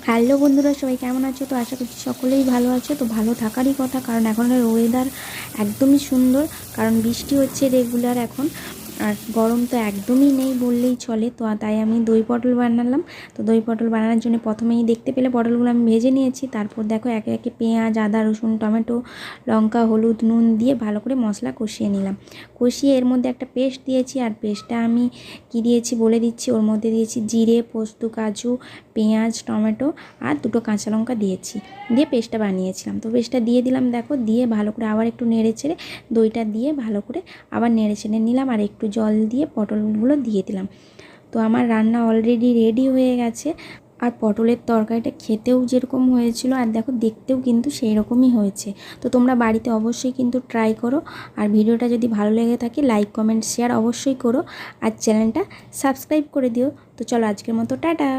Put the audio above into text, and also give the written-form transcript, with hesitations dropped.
Hello বন্ধুরা, সবাই কেমন আছো? তো আশা করছি সকলেই ভালো আছো। তো ভালো থাকারই কথা, কারণ এখনের ওয়েদার একদমই সুন্দর, কারণ বৃষ্টি হচ্ছে রেগুলার এখন, আর গরম তো একদমই নেই বললেই চলে। তো তাই আমি দই পটল বানালাম। তো দই পটল বানানোর জন্য প্রথমেই দেখতে পেলে পটলগুলো আমি ভেজে নিয়েছি। তারপর দেখো একে একে পেঁয়াজ, আদা, রসুন, টমেটো, লঙ্কা, হলুদ, নুন দিয়ে ভালো করে মশলা কষিয়ে নিলাম। কষিয়ে এর মধ্যে একটা পেস্ট দিয়েছি, আর পেস্টটা আমি কি দিয়েছি বলে দিচ্ছি। ওর মধ্যে দিয়েছি জিরে, পোস্ত, কাজু, পেঁয়াজ, টমেটো আর দুটো কাঁচা লঙ্কা দিয়েছি, দিয়ে পেস্টটা বানিয়েছিলাম। তো পেস্টটা দিয়ে দিলাম, দেখো দিয়ে ভালো করে আবার একটু নেড়ে চেড়ে দইটা দিয়ে ভালো করে আবার নেড়ে চেড়ে নিলাম, আর একটু জল দিয়ে পটলগুলো দিয়ে দিলাম। তো আমার রান্না অলরেডি রেডি হয়ে গেছে। আর পটলের তরকারিটা খেতেও যেরকম হয়েছিল, আর দেখো দেখতেও কিন্তু সেই রকমই হয়েছে। তো তোমরা বাড়িতে অবশ্যই কিন্তু ট্রাই করো। আর ভিডিওটা যদি ভালো লেগে থাকে লাইক, কমেন্ট, শেয়ার অবশ্যই করো, আর চ্যানেলটা সাবস্ক্রাইব করে দিও। তো চলো আজকের মতো টাটা।